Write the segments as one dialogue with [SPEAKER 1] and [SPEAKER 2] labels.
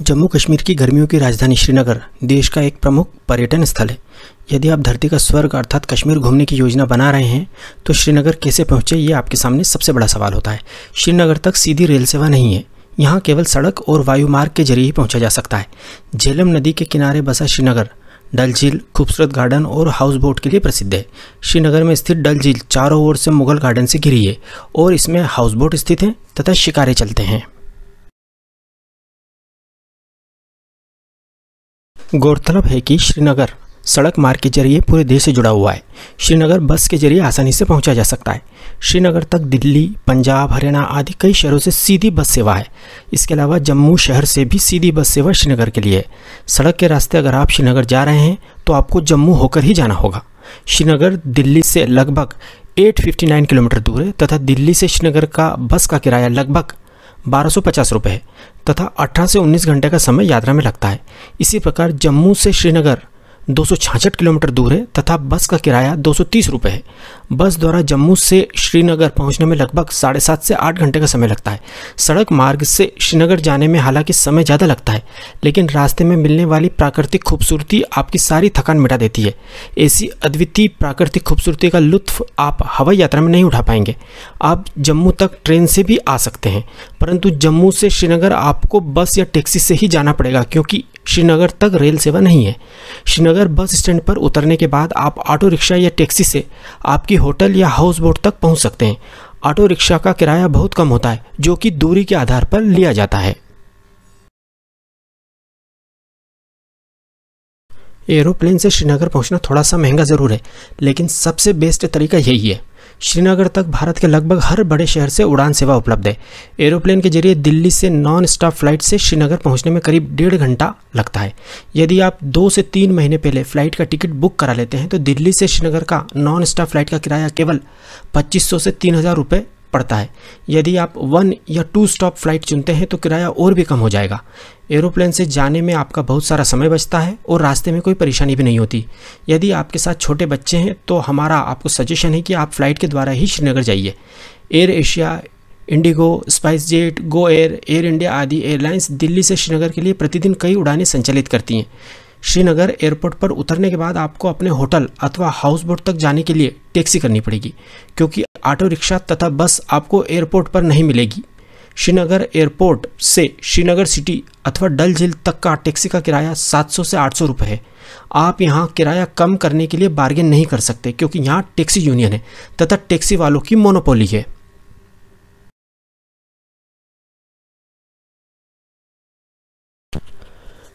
[SPEAKER 1] जम्मू कश्मीर की गर्मियों की राजधानी श्रीनगर देश का एक प्रमुख पर्यटन स्थल है। यदि आप धरती का स्वर्ग अर्थात कश्मीर घूमने की योजना बना रहे हैं तो श्रीनगर कैसे पहुंचे, ये आपके सामने सबसे बड़ा सवाल होता है। श्रीनगर तक सीधी रेल सेवा नहीं है, यहाँ केवल सड़क और वायु मार्ग के जरिए ही पहुंचा जा सकता है। झेलम नदी के किनारे बसा श्रीनगर डल झील, खूबसूरत गार्डन और हाउस बोट के लिए प्रसिद्ध है। श्रीनगर में स्थित डल झील चारों ओर से मुगल गार्डन से घिरी है और इसमें हाउस बोट स्थित हैं तथा शिकारे चलते हैं। गौरतलब है कि श्रीनगर सड़क मार्ग के जरिए पूरे देश से जुड़ा हुआ है। श्रीनगर बस के जरिए आसानी से पहुंचा जा सकता है। श्रीनगर तक दिल्ली, पंजाब, हरियाणा आदि कई शहरों से सीधी बस सेवा है। इसके अलावा जम्मू शहर से भी सीधी बस सेवा श्रीनगर के लिए है। सड़क के रास्ते अगर आप श्रीनगर जा रहे हैं तो आपको जम्मू होकर ही जाना होगा। श्रीनगर दिल्ली से लगभग 859 किलोमीटर दूर है तथा दिल्ली से श्रीनगर का बस का किराया लगभग 1250 रुपये है तथा 18 से 19 घंटे का समय यात्रा में लगता है। इसी प्रकार जम्मू से श्रीनगर 266 किलोमीटर दूर है तथा बस का किराया 230 रुपये है। बस द्वारा जम्मू से श्रीनगर पहुंचने में लगभग 7.5 से 8 घंटे का समय लगता है। सड़क मार्ग से श्रीनगर जाने में हालांकि समय ज़्यादा लगता है, लेकिन रास्ते में मिलने वाली प्राकृतिक खूबसूरती आपकी सारी थकान मिटा देती है। ऐसी अद्वितीय प्राकृतिक खूबसूरती का लुत्फ आप हवाई यात्रा में नहीं उठा पाएंगे। आप जम्मू तक ट्रेन से भी आ सकते हैं, परंतु जम्मू से श्रीनगर आपको बस या टैक्सी से ही जाना पड़ेगा क्योंकि श्रीनगर तक रेल सेवा नहीं है। श्रीनगर बस स्टैंड पर उतरने के बाद आप ऑटो रिक्शा या टैक्सी से आपकी होटल या हाउस बोट तक पहुंच सकते हैं। ऑटो रिक्शा का किराया बहुत कम होता है जो कि दूरी के आधार पर लिया जाता है। एरोप्लेन से श्रीनगर पहुंचना थोड़ा सा महंगा ज़रूर है, लेकिन सबसे बेस्ट तरीका यही है। श्रीनगर तक भारत के लगभग हर बड़े शहर से उड़ान सेवा उपलब्ध है। एरोप्लेन के जरिए दिल्ली से नॉन स्टॉप फ्लाइट से श्रीनगर पहुंचने में करीब 1.5 घंटा लगता है। यदि आप 2 से 3 महीने पहले फ़्लाइट का टिकट बुक करा लेते हैं तो दिल्ली से श्रीनगर का नॉन स्टॉप फ्लाइट का किराया केवल 2500 से 3000 रुपये पड़ता है। यदि आप 1 या 2 स्टॉप फ्लाइट चुनते हैं तो किराया और भी कम हो जाएगा। एरोप्लेन से जाने में आपका बहुत सारा समय बचता है और रास्ते में कोई परेशानी भी नहीं होती। यदि आपके साथ छोटे बच्चे हैं तो हमारा आपको सजेशन है कि आप फ़्लाइट के द्वारा ही श्रीनगर जाइए। Air Asia, Indigo, spice jet, Go Air, air India आदि एयरलाइंस दिल्ली से श्रीनगर के लिए प्रतिदिन कई उड़ानें संचालित करती हैं। श्रीनगर एयरपोर्ट पर उतरने के बाद आपको अपने होटल अथवा हाउस बोट तक जाने के लिए टैक्सी करनी पड़ेगी क्योंकि ऑटो रिक्शा तथा बस आपको एयरपोर्ट पर नहीं मिलेगी। श्रीनगर एयरपोर्ट से श्रीनगर सिटी अथवा डल झील तक का टैक्सी का किराया 700 से 800 रुपये है। आप यहाँ किराया कम करने के लिए बार्गेन नहीं कर सकते क्योंकि यहाँ टैक्सी यूनियन है तथा टैक्सी वालों की मोनोपोली है।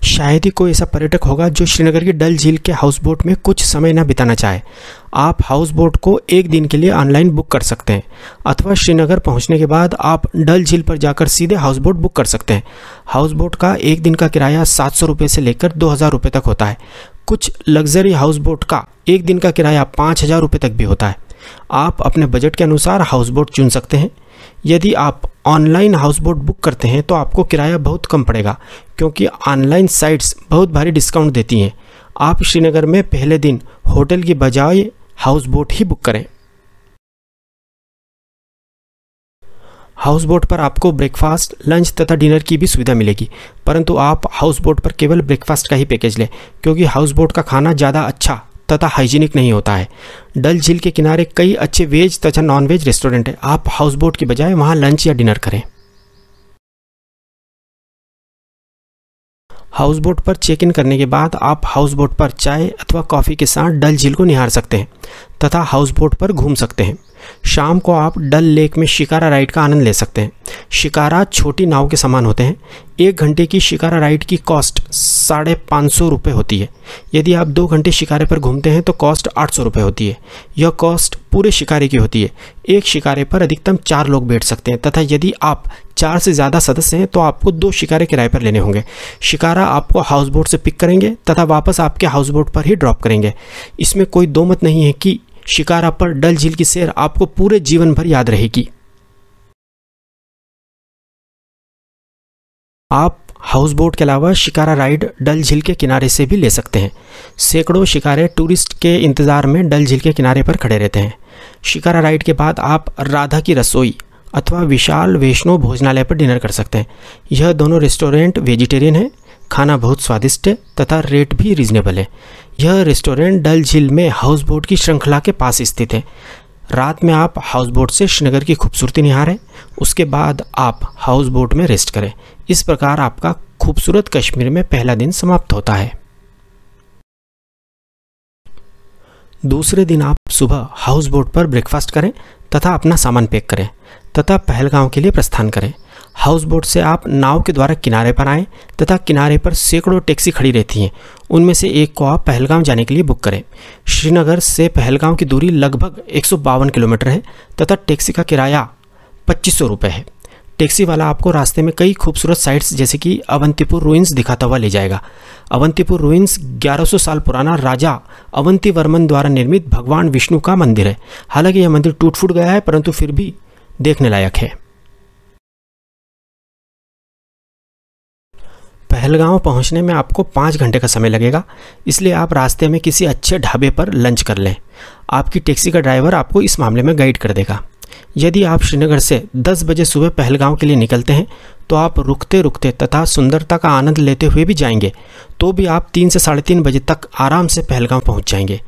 [SPEAKER 1] शायद ही कोई ऐसा पर्यटक होगा जो श्रीनगर की डल झील के हाउस बोट में कुछ समय न बिताना चाहे। आप हाउस बोट को 1 दिन के लिए ऑनलाइन बुक कर सकते हैं अथवा श्रीनगर पहुंचने के बाद आप डल झील पर जाकर सीधे हाउस बोट बुक कर सकते हैं। हाउस बोट का 1 दिन का किराया 700 रुपये से लेकर 2000 रुपये तक होता है। कुछ लग्जरी हाउस बोट का 1 दिन का किराया 5000 रुपये तक भी होता है। आप अपने बजट के अनुसार हाउस बोट चुन सकते हैं। यदि आप ऑनलाइन हाउस बोट बुक करते हैं तो आपको किराया बहुत कम पड़ेगा क्योंकि ऑनलाइन साइट्स बहुत भारी डिस्काउंट देती हैं। आप श्रीनगर में पहले दिन होटल की बजाय हाउस बोट ही बुक करें। हाउस बोट पर आपको ब्रेकफास्ट, लंच तथा डिनर की भी सुविधा मिलेगी, परंतु आप हाउस बोट पर केवल ब्रेकफास्ट का ही पैकेज लें क्योंकि हाउस बोट का खाना ज़्यादा अच्छा तथा हाइजीनिक नहीं होता है। डल झील के किनारे कई अच्छे वेज तथा नॉन वेज रेस्टोरेंट हैं। आप हाउस बोट की बजाय वहां लंच या डिनर करें। हाउस बोट पर चेक इन करने के बाद आप हाउस बोट पर चाय अथवा कॉफ़ी के साथ डल झील को निहार सकते हैं तथा हाउस बोट पर घूम सकते हैं। शाम को आप डल लेक में शिकारा राइड का आनंद ले सकते हैं। शिकारा छोटी नाव के समान होते हैं। 1 घंटे की शिकारा राइड की कॉस्ट 550 रुपये होती है। यदि आप 2 घंटे शिकारे पर घूमते हैं तो कॉस्ट 800 रुपये होती है। यह कॉस्ट पूरे शिकारे की होती है। एक शिकारे पर अधिकतम 4 लोग बैठ सकते हैं तथा यदि आप 4 से ज़्यादा सदस्य हैं तो आपको 2 शिकारे किराए पर लेने होंगे। शिकारा आपको हाउस बोट से पिक करेंगे तथा वापस आपके हाउस बोट पर ही ड्रॉप करेंगे। इसमें कोई दो मत नहीं है कि शिकारा पर डल झील की सैर आपको पूरे जीवन भर याद रहेगी। आप हाउस बोट के अलावा शिकारा राइड डल झील के किनारे से भी ले सकते हैं। सैकड़ों शिकारे टूरिस्ट के इंतज़ार में डल झील के किनारे पर खड़े रहते हैं। शिकारा राइड के बाद आप राधा की रसोई अथवा विशाल वैष्णो भोजनालय पर डिनर कर सकते हैं। यह दोनों रेस्टोरेंट वेजिटेरियन है, खाना बहुत स्वादिष्ट है तथा रेट भी रीजनेबल है। यह रेस्टोरेंट डल झील में हाउस बोट की श्रृंखला के पास स्थित है। रात में आप हाउस बोट से श्रीनगर की खूबसूरती निहारें, उसके बाद आप हाउस बोट में रेस्ट करें। इस प्रकार आपका खूबसूरत कश्मीर में पहला दिन समाप्त होता है। दूसरे दिन आप सुबह हाउस बोट पर ब्रेकफास्ट करें तथा अपना सामान पैक करें तथा पहलगांव के लिए प्रस्थान करें। हाउस बोट से आप नाव के द्वारा किनारे पर आएँ तथा किनारे पर सैकड़ों टैक्सी खड़ी रहती हैं। उनमें से एक को आप पहलगांव जाने के लिए बुक करें। श्रीनगर से पहलगांव की दूरी लगभग 152 किलोमीटर है तथा टैक्सी का किराया 2500 रुपये है। टैक्सी वाला आपको रास्ते में कई खूबसूरत साइट्स जैसे कि अवंतीपुर रुइंस दिखाता हुआ ले जाएगा। अवंतीपुर रुइंस 1100 साल पुराना राजा अवंतीवर्मन द्वारा निर्मित भगवान विष्णु का मंदिर है। हालांकि यह मंदिर टूट फूट गया है, परंतु फिर भी देखने लायक है। पहलगांव पहुंचने में आपको 5 घंटे का समय लगेगा, इसलिए आप रास्ते में किसी अच्छे ढाबे पर लंच कर लें। आपकी टैक्सी का ड्राइवर आपको इस मामले में गाइड कर देगा। यदि आप श्रीनगर से 10 बजे सुबह पहलगांव के लिए निकलते हैं तो आप रुकते रुकते तथा सुंदरता का आनंद लेते हुए भी जाएंगे, तो भी आप 3 से 3:30 बजे तक आराम से पहलगांव पहुंच जाएंगे।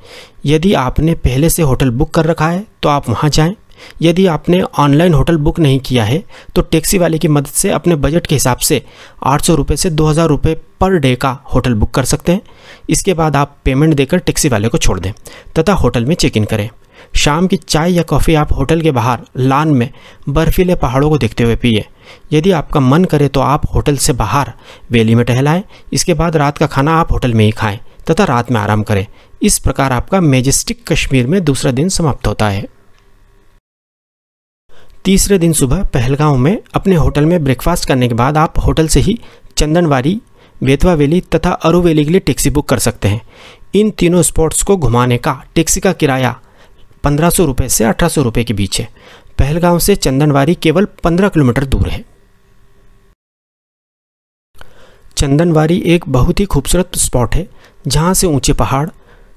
[SPEAKER 1] यदि आपने पहले से होटल बुक कर रखा है तो आप वहां जाएं। यदि आपने ऑनलाइन होटल बुक नहीं किया है तो टैक्सी वाले की मदद से अपने बजट के हिसाब से 800 रुपये से 2000 रुपये पर डे का होटल बुक कर सकते हैं। इसके बाद आप पेमेंट देकर टैक्सी वाले को छोड़ दें तथा होटल में चेक इन करें। शाम की चाय या कॉफ़ी आप होटल के बाहर लान में बर्फीले पहाड़ों को देखते हुए पिए। यदि आपका मन करे तो आप होटल से बाहर वैली में टहलाएं। इसके बाद रात का खाना आप होटल में ही खाएं तथा रात में आराम करें। इस प्रकार आपका मैजेस्टिक कश्मीर में दूसरा दिन समाप्त होता है। तीसरे दिन सुबह पहलगांव में अपने होटल में ब्रेकफास्ट करने के बाद आप होटल से ही चंदनवारी, बेतवा वैली तथा अरू वैली के लिए टैक्सी बुक कर सकते हैं। इन तीनों स्पॉट्स को घुमाने का टैक्सी का किराया 1500 रुपये से 1800 रुपये के बीच है। पहलगांव से चंदनवारी केवल 15 किलोमीटर दूर है। चंदनवारी एक बहुत ही खूबसूरत स्पॉट है जहां से ऊंचे पहाड़,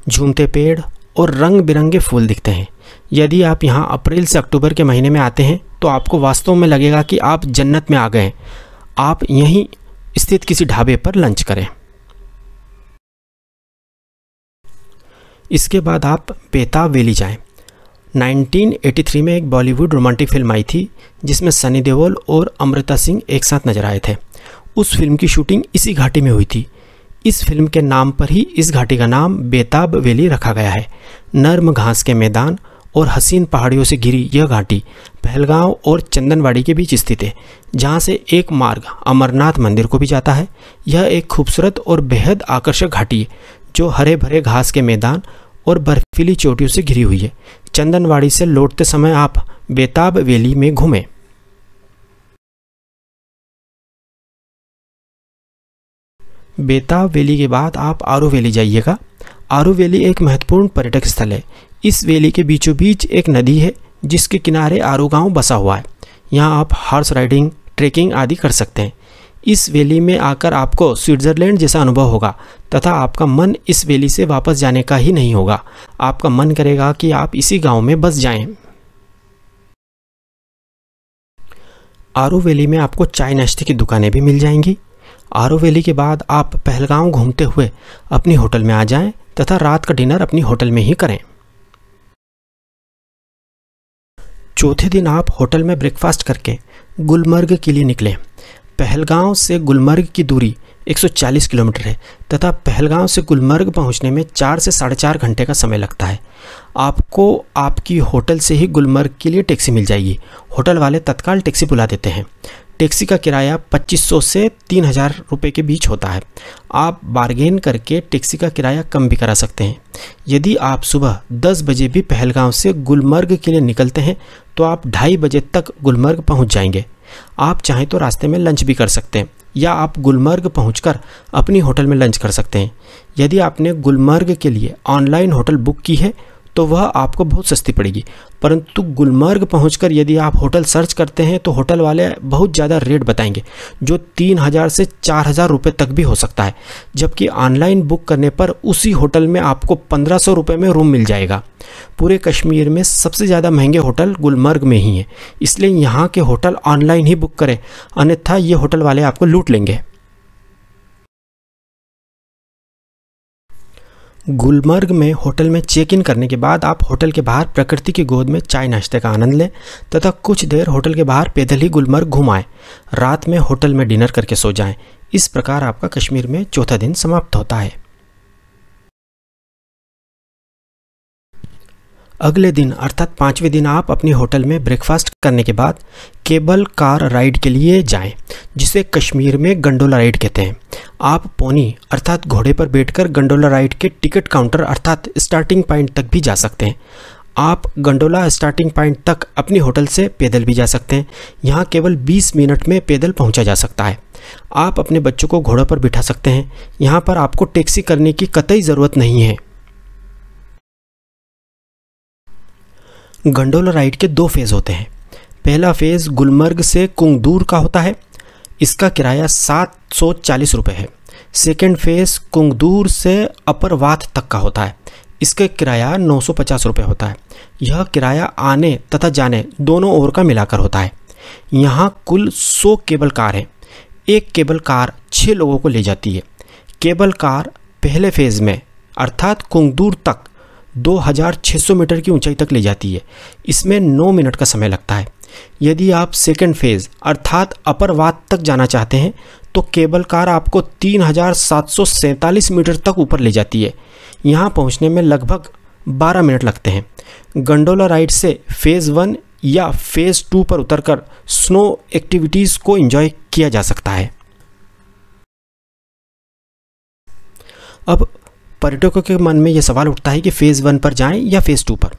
[SPEAKER 1] झूमते पेड़ और रंग बिरंगे फूल दिखते हैं। यदि आप यहां अप्रैल से अक्टूबर के महीने में आते हैं तो आपको वास्तव में लगेगा कि आप जन्नत में आ गए हैं। आप यहीं स्थित किसी ढाबे पर लंच करें। इसके बाद आप बेताब वैली जाएं। 1983 में एक बॉलीवुड रोमांटिक फिल्म आई थी जिसमें सनी देओल और अमृता सिंह एक साथ नजर आए थे। उस फिल्म की शूटिंग इसी घाटी में हुई थी। इस फिल्म के नाम पर ही इस घाटी का नाम बेताब वैली रखा गया है। नर्म घास के मैदान और हसीन पहाड़ियों से घिरी यह घाटी पहलगांव और चंदनवाड़ी के बीच स्थित है, जहां से एक मार्ग अमरनाथ मंदिर को भी जाता है। यह एक खूबसूरत और बेहद आकर्षक घाटी है जो हरे भरे घास के मैदान और बर्फीली चोटियों से घिरी हुई है। चंदनवाड़ी से लौटते समय आप बेताब वैली में घूमें। बेताब वैली के बाद आप आरू वैली जाइएगा। आरू वैली एक महत्वपूर्ण पर्यटक स्थल है। इस वैली के बीचों बीच एक नदी है जिसके किनारे आरू गांव बसा हुआ है। यहाँ आप हॉर्स राइडिंग, ट्रेकिंग आदि कर सकते हैं। इस वैली में आकर आपको स्विट्जरलैंड जैसा अनुभव होगा तथा आपका मन इस वैली से वापस जाने का ही नहीं होगा। आपका मन करेगा कि आप इसी गांव में बस जाएं। आरू वैली में आपको चाय नाश्ते की दुकानें भी मिल जाएंगी। आरू वैली के बाद आप पहलगांव घूमते हुए अपनी होटल में आ जाएं तथा रात का डिनर अपनी होटल में ही करें। चौथे दिन आप होटल में ब्रेकफास्ट करके गुलमर्ग के लिए निकलें। पहलगांव से गुलमर्ग की दूरी 140 किलोमीटर है तथा पहलगांव से गुलमर्ग पहुंचने में 4 से 4.5 घंटे का समय लगता है। आपको आपकी होटल से ही गुलमर्ग के लिए टैक्सी मिल जाएगी। होटल वाले तत्काल टैक्सी बुला देते हैं। टैक्सी का किराया 2500 से 3000 रुपये के बीच होता है। आप बार्गेन करके टैक्सी का किराया कम भी करा सकते हैं। यदि आप सुबह 10 बजे भी पहलगांव से गुलमर्ग के लिए निकलते हैं तो आप 2:30 बजे तक गुलमर्ग पहुंच जाएंगे। आप चाहें तो रास्ते में लंच भी कर सकते हैं या आप गुलमर्ग पहुंचकर अपनी होटल में लंच कर सकते हैं। यदि आपने गुलमर्ग के लिए ऑनलाइन होटल बुक की है तो वह आपको बहुत सस्ती पड़ेगी। परंतु गुलमर्ग पहुंचकर यदि आप होटल सर्च करते हैं तो होटल वाले बहुत ज़्यादा रेट बताएंगे, जो 3000 से 4000 रुपये तक भी हो सकता है, जबकि ऑनलाइन बुक करने पर उसी होटल में आपको 1500 रुपये में रूम मिल जाएगा। पूरे कश्मीर में सबसे ज़्यादा महंगे होटल गुलमर्ग में ही हैं, इसलिए यहाँ के होटल ऑनलाइन ही बुक करें, अन्यथा ये होटल वाले आपको लूट लेंगे। गुलमर्ग में होटल में चेक इन करने के बाद आप होटल के बाहर प्रकृति की गोद में चाय नाश्ते का आनंद लें तथा कुछ देर होटल के बाहर पैदल ही गुलमर्ग घुमाएं। रात में होटल में डिनर करके सो जाएं। इस प्रकार आपका कश्मीर में चौथा दिन समाप्त होता है। अगले दिन अर्थात 5वें दिन आप अपने होटल में ब्रेकफास्ट करने के बाद केबल कार राइड के लिए जाएं, जिसे कश्मीर में गंडोला राइड कहते हैं। आप पोनी अर्थात घोड़े पर बैठकर गंडोला राइड के टिकट काउंटर अर्थात स्टार्टिंग पॉइंट तक भी जा सकते हैं। आप गंडोला स्टार्टिंग पॉइंट तक अपने होटल से पैदल भी जा सकते हैं। यहाँ केवल 20 मिनट में पैदल पहुँचा जा सकता है। आप अपने बच्चों को घोड़ों पर बिठा सकते हैं। यहाँ पर आपको टैक्सी करने की कतई ज़रूरत नहीं है। गंडोला राइड के 2 फेज़ होते हैं। पहला फेज़ गुलमर्ग से कुंगदूर का होता है, इसका किराया 740 रुपये है। सेकेंड फेज़ कुंगदूर से अपर वाथ तक का होता है, इसका किराया 950 रुपये होता है। यह किराया आने तथा जाने दोनों ओर का मिलाकर होता है। यहाँ कुल 100 केबल कार है। एक केबल कार 6 लोगों को ले जाती है। केबल कार पहले फेज़ में अर्थात कुंगदूर तक 2600 मीटर की ऊंचाई तक ले जाती है। इसमें 9 मिनट का समय लगता है। यदि आप सेकेंड फेज़ अर्थात अपर वात तक जाना चाहते हैं तो केबल कार आपको 3747 मीटर तक ऊपर ले जाती है। यहाँ पहुँचने में लगभग 12 मिनट लगते हैं। गंडोला राइड से फेज़ 1 या फेज़ 2 पर उतरकर स्नो एक्टिविटीज़ को एंजॉय किया जा सकता है। अब पर्यटकों के मन में यह सवाल उठता है कि फ़ेज़ 1 पर जाएं या फ़ेज़ 2 पर।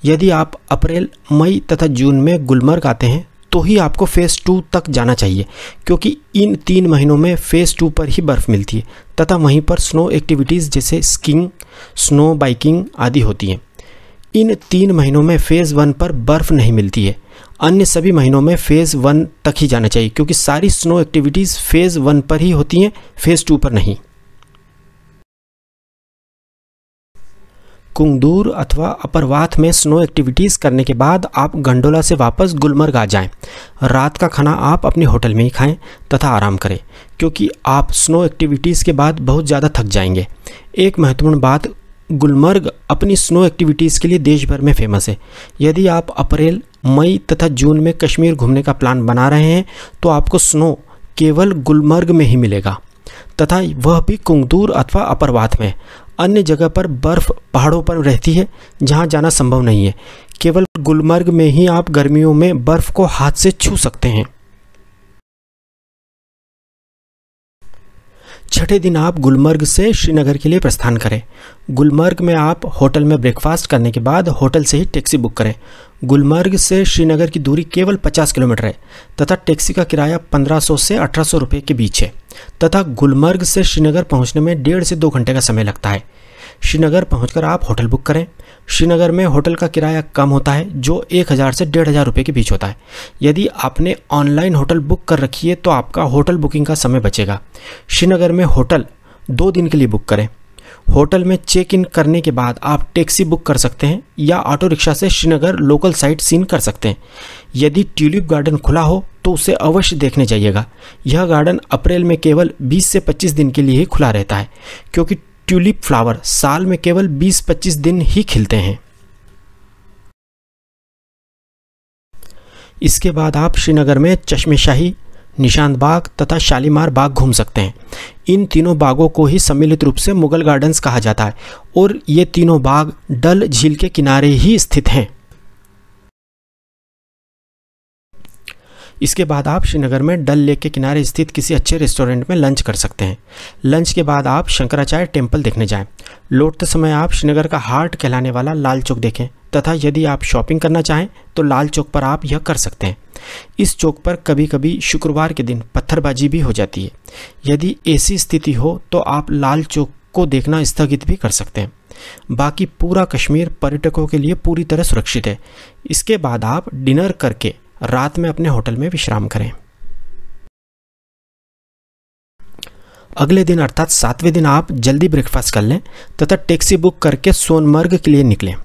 [SPEAKER 1] यदि आप अप्रैल, मई तथा जून में गुलमर्ग आते हैं तो ही आपको फ़ेज़ 2 तक जाना चाहिए, क्योंकि इन 3 महीनों में फ़ेज़ 2 पर ही बर्फ़ मिलती है तथा वहीं पर स्नो एक्टिविटीज़ जैसे स्कीइंग, स्नो बाइकिंग आदि होती हैं। इन 3 महीनों में फ़ेज़ 1 पर बर्फ़ नहीं मिलती है। अन्य सभी महीनों में फ़ेज़ 1 तक ही जाना चाहिए, क्योंकि सारी स्नो एक्टिविटीज़ फ़ेज़ 1 पर ही होती हैं, फ़ेज़ 2 पर नहीं। कुंगदूर अथवा अपरवाथ में स्नो एक्टिविटीज़ करने के बाद आप गंडोला से वापस गुलमर्ग आ जाएं। रात का खाना आप अपने होटल में ही खाएं तथा आराम करें, क्योंकि आप स्नो एक्टिविटीज़ के बाद बहुत ज़्यादा थक जाएंगे। एक महत्वपूर्ण बात, गुलमर्ग अपनी स्नो एक्टिविटीज़ के लिए देश भर में फेमस है। यदि आप अप्रैल, मई तथा जून में कश्मीर घूमने का प्लान बना रहे हैं तो आपको स्नो केवल गुलमर्ग में ही मिलेगा, तथा वह भी कुंगदूर अथवा अपरवाथ में। अन्य जगह पर बर्फ़ पहाड़ों पर रहती है जहां जाना संभव नहीं है। केवल गुलमर्ग में ही आप गर्मियों में बर्फ़ को हाथ से छू सकते हैं। छठे दिन आप गुलमर्ग से श्रीनगर के लिए प्रस्थान करें। गुलमर्ग में आप होटल में ब्रेकफास्ट करने के बाद होटल से ही टैक्सी बुक करें। गुलमर्ग से श्रीनगर की दूरी केवल 50 किलोमीटर है तथा टैक्सी का किराया 1500 से 1800 रुपये के बीच है तथा गुलमर्ग से श्रीनगर पहुंचने में 1.5 से 2 घंटे का समय लगता है। श्रीनगर पहुंचकर आप होटल बुक करें। श्रीनगर में होटल का किराया कम होता है, जो 1000 से 1500 रुपये के बीच होता है। यदि आपने ऑनलाइन होटल बुक कर रखी है तो आपका होटल बुकिंग का समय बचेगा। श्रीनगर में होटल 2 दिन के लिए बुक करें। होटल में चेक इन करने के बाद आप टैक्सी बुक कर सकते हैं या ऑटो रिक्शा से श्रीनगर लोकल साइट सीन कर सकते हैं। यदि ट्यूलिप गार्डन खुला हो तो उसे अवश्य देखने जाइएगा। यह गार्डन अप्रैल में केवल 20 से 25 दिन के लिए ही खुला रहता है, क्योंकि ट्यूलिप फ्लावर साल में केवल 20-25 दिन ही खिलते हैं। इसके बाद आप श्रीनगर में चश्मे-शाही, निशान बाग तथा शालीमार बाग घूम सकते हैं। इन तीनों बागों को ही सम्मिलित रूप से मुगल गार्डन्स कहा जाता है और ये तीनों बाग डल झील के किनारे ही स्थित हैं। इसके बाद आप श्रीनगर में डल लेक के किनारे स्थित किसी अच्छे रेस्टोरेंट में लंच कर सकते हैं। लंच के बाद आप शंकराचार्य टेम्पल देखने जाएं। लौटते समय आप श्रीनगर का हार्ट कहलाने वाला लाल चौक देखें तथा यदि आप शॉपिंग करना चाहें तो लाल चौक पर आप यह कर सकते हैं। इस चौक पर कभी कभी शुक्रवार के दिन पत्थरबाजी भी हो जाती है। यदि ऐसी स्थिति हो तो आप लाल चौक को देखना स्थगित भी कर सकते हैं। बाकी पूरा कश्मीर पर्यटकों के लिए पूरी तरह सुरक्षित है। इसके बाद आप डिनर करके रात में अपने होटल में विश्राम करें। अगले दिन अर्थात 7वें दिन आप जल्दी ब्रेकफास्ट कर लें तथा टैक्सी बुक करके सोनमर्ग के लिए निकलें।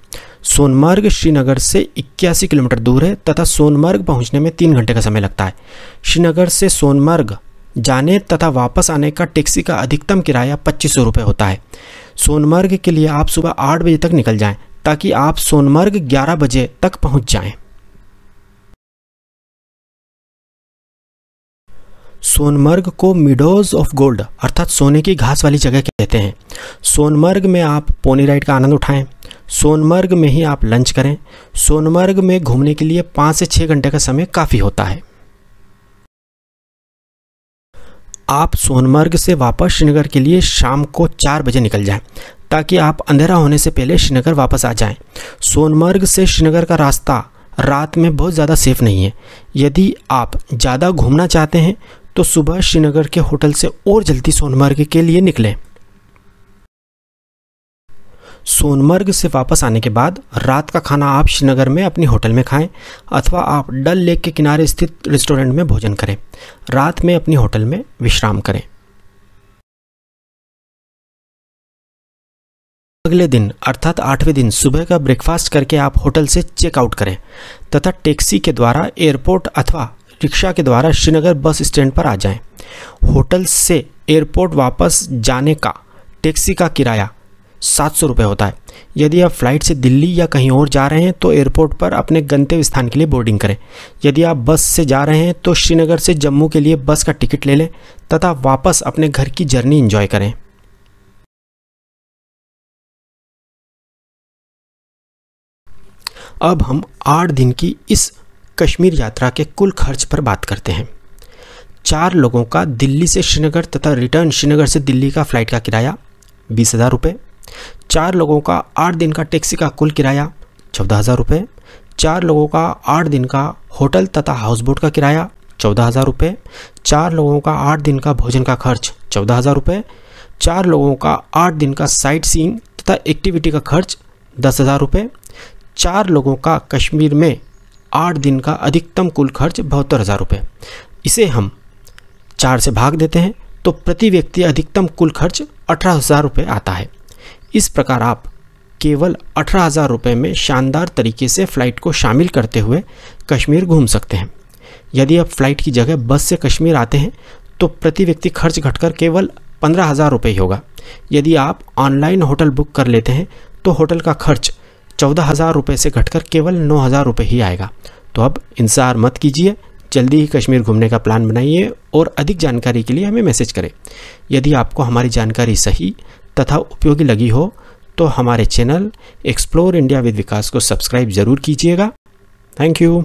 [SPEAKER 1] सोनमर्ग श्रीनगर से 81 किलोमीटर दूर है तथा सोनमर्ग पहुंचने में 3 घंटे का समय लगता है। श्रीनगर से सोनमर्ग जाने तथा वापस आने का टैक्सी का अधिकतम किराया 2500 रुपये होता है। सोनमर्ग के लिए आप सुबह 8 बजे तक निकल जाएं ताकि आप सोनमर्ग 11 बजे तक पहुंच जाएं। सोनमर्ग को मीडोज ऑफ गोल्ड अर्थात सोने की घास वाली जगह कहते हैं। सोनमर्ग में आप पोनी राइड का आनंद उठाएं। सोनमर्ग में ही आप लंच करें। सोनमर्ग में घूमने के लिए 5 से 6 घंटे का समय काफ़ी होता है। आप सोनमर्ग से वापस श्रीनगर के लिए शाम को 4 बजे निकल जाएं ताकि आप अंधेरा होने से पहले श्रीनगर वापस आ जाएं। सोनमर्ग से श्रीनगर का रास्ता रात में बहुत ज़्यादा सेफ नहीं है। यदि आप ज़्यादा घूमना चाहते हैं तो सुबह श्रीनगर के होटल से और जल्दी सोनमर्ग के लिए निकलें। सोनमर्ग से वापस आने के बाद रात का खाना आप श्रीनगर में अपनी होटल में खाएं अथवा आप डल लेक के किनारे स्थित रेस्टोरेंट में भोजन करें। रात में अपनी होटल में विश्राम करें। अगले दिन अर्थात 8वें दिन सुबह का ब्रेकफास्ट करके आप होटल से चेकआउट करें तथा टैक्सी के द्वारा एयरपोर्ट अथवा रिक्शा के द्वारा श्रीनगर बस स्टैंड पर आ जाएं। होटल से एयरपोर्ट वापस जाने का टैक्सी का किराया 700 रुपये होता है। यदि आप फ्लाइट से दिल्ली या कहीं और जा रहे हैं तो एयरपोर्ट पर अपने गंतव्य स्थान के लिए बोर्डिंग करें। यदि आप बस से जा रहे हैं तो श्रीनगर से जम्मू के लिए बस का टिकट ले लें तथा वापस अपने घर की जर्नी एंजॉय करें। अब हम 8 दिन की इस कश्मीर यात्रा के कुल खर्च पर बात करते हैं। 4 लोगों का दिल्ली से श्रीनगर तथा रिटर्न श्रीनगर से दिल्ली का फ्लाइट का किराया 20,000 रुपये। 4 लोगों का 8 दिन का टैक्सी का कुल किराया 14,000 रुपये। 4 लोगों का 8 दिन का होटल तथा हाउस बोट का किराया 14,000 रुपये। 4 लोगों का 8 दिन का भोजन का खर्च 14,000 रुपये। 4 लोगों का 8 दिन का साइट सीइंग तथा एक्टिविटी का खर्च 10,000 रुपये। 4 लोगों का कश्मीर में 8 दिन का अधिकतम कुल खर्च 72,000 रुपये। इसे हम 4 से भाग देते हैं तो प्रति व्यक्ति अधिकतम कुल खर्च 18,000 रुपये आता है। इस प्रकार आप केवल 18,000 रुपये में शानदार तरीके से फ़्लाइट को शामिल करते हुए कश्मीर घूम सकते हैं। यदि आप फ़्लाइट की जगह बस से कश्मीर आते हैं तो प्रति व्यक्ति खर्च घटकर केवल 15,000 रुपये ही होगा। यदि आप ऑनलाइन होटल बुक कर लेते हैं तो होटल का खर्च 14,000 रुपये से घटकर केवल 9,000 रुपये ही आएगा। तो अब इंतज़ार मत कीजिए, जल्दी ही कश्मीर घूमने का प्लान बनाइए और अधिक जानकारी के लिए हमें मैसेज करें। यदि आपको हमारी जानकारी सही तथा उपयोगी लगी हो तो हमारे चैनल एक्सप्लोर इंडिया विद विकास को सब्सक्राइब ज़रूर कीजिएगा। Thank you.